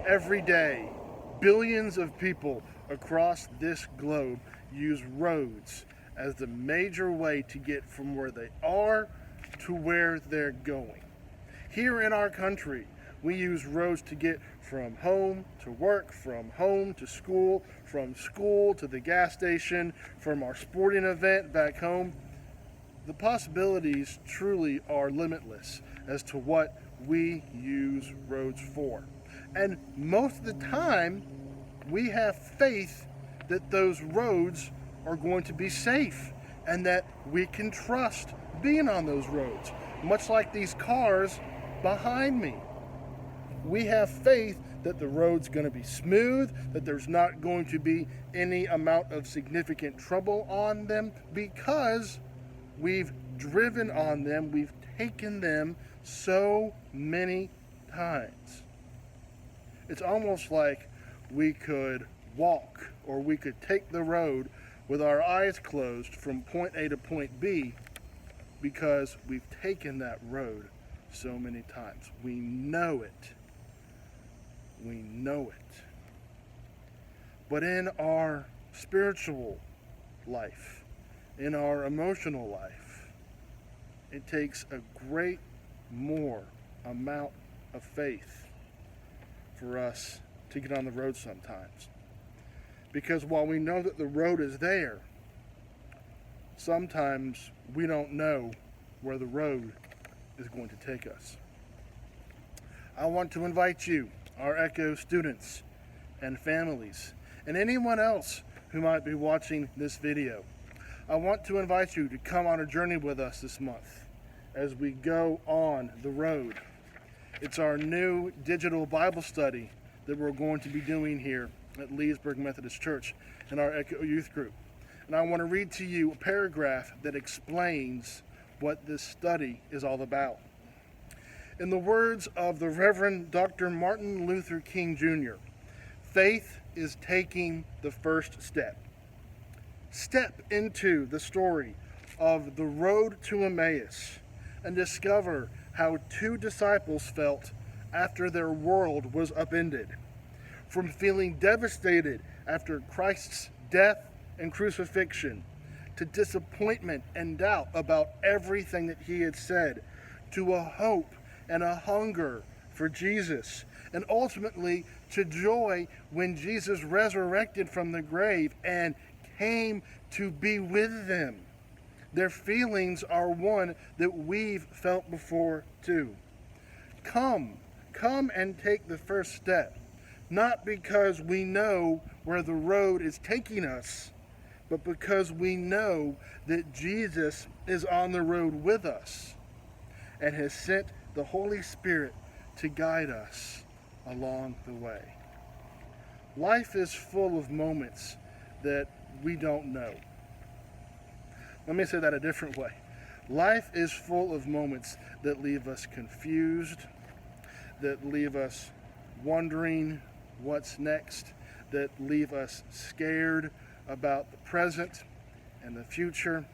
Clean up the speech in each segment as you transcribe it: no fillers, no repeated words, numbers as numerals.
Every day, billions of people across this globe use roads as the major way to get from where they are to where they're going. Here in our country, we use roads to get from home to work, from home to school, from school to the gas station, from our sporting event back home. The possibilities truly are limitless as to what we use roads for. And most of the time, we have faith that those roads are going to be safe and that we can trust being on those roads, much like these cars behind me. We have faith that the road's going to be smooth, that there's not going to be any amount of significant trouble on them because we've driven on them, we've taken them so many times. It's almost like we could walk or we could take the road with our eyes closed from point A to point B because we've taken that road so many times. We know it. We know it. But in our spiritual life, in our emotional life, it takes a great more amount of faith for us to get on the road sometimes. Because while we know that the road is there, sometimes we don't know where the road is going to take us. I want to invite you, our Echo students and families, and anyone else who might be watching this video. I want to invite you to come on a journey with us this month as we go on the road. It's our new digital Bible study that we're going to be doing here at Leesburg Methodist Church in our Echo Youth Group. And I want to read to you a paragraph that explains what this study is all about. In the words of the Reverend Dr. Martin Luther King Jr., faith is taking the first step. Step into the story of the road to Emmaus and discover how two disciples felt after their world was upended. From feeling devastated after Christ's death and crucifixion, to disappointment and doubt about everything that he had said, to a hope and a hunger for Jesus, and ultimately to joy when Jesus resurrected from the grave and came to be with them. Their feelings are one that we've felt before too. Come and take the first step, not because we know where the road is taking us, but because we know that Jesus is on the road with us and has sent the Holy Spirit to guide us along the way. Life is full of moments that we don't know. Let me say that a different way. Life is full of moments that leave us confused, that leave us wondering what's next, that leave us scared about the present and the future.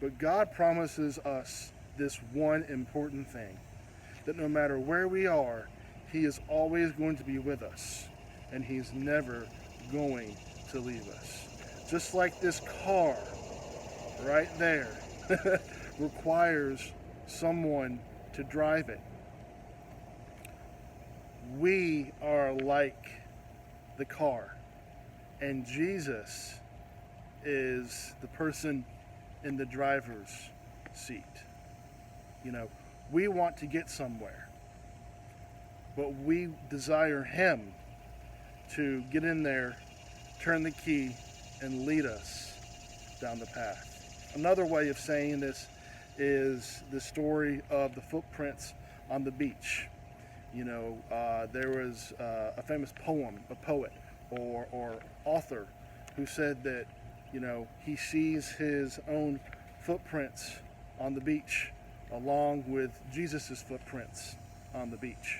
But God promises us this one important thing, that no matter where we are, He is always going to be with us, and He's never going to leave us. Just like this car right there requires someone to drive it. We are like the car, and Jesus is the person in the driver's seat. You know, we want to get somewhere, but we desire Him to get in there, turn the key, and lead us down the path. Another way of saying this is the story of the footprints on the beach. You know, there was a famous poet or author who said that, you know, he sees his own footprints on the beach along with Jesus's footprints on the beach.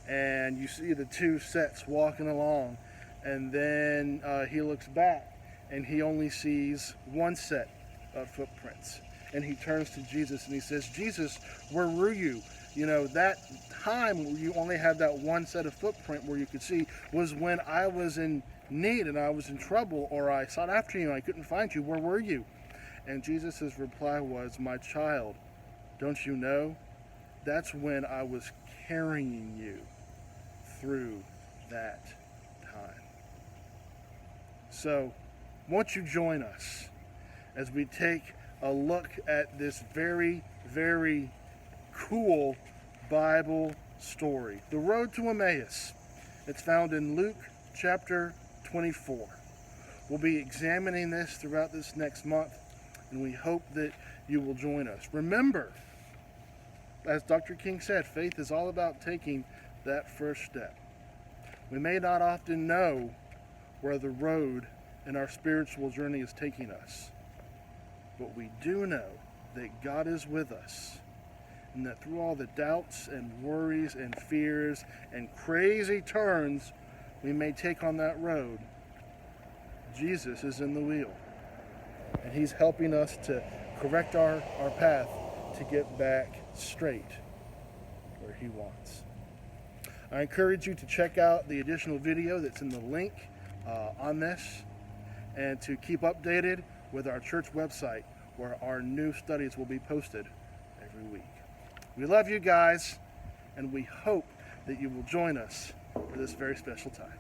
And you see the two sets walking along, and then he looks back and he only sees one set of footprints. And he turns to Jesus and he says, "Jesus, where were you? that time where you only had that one set of footprint where you could see was when I was in need and I was in trouble, or I sought after you and I couldn't find you. Where were you? And Jesus' reply was, my child, don't you know? That's when I was carrying you through that time. So, won't you join us as we take a look at this very, very cool Bible story, The Road to Emmaus. It's found in Luke chapter 24. We'll be examining this throughout this next month, and we hope that you will join us. Remember, as Dr. King said, faith is all about taking that first step. We may not often know where the road in our spiritual journey is taking us, but we do know that God is with us, and that through all the doubts and worries and fears and crazy turns we may take on that road, Jesus is in the wheel, and he's helping us to correct our path to get back straight where he wants. I encourage you to check out the additional video that's in the link on this, and to keep updated with our church website where our new studies will be posted every week. We love you guys, and we hope that you will join us for this very special time.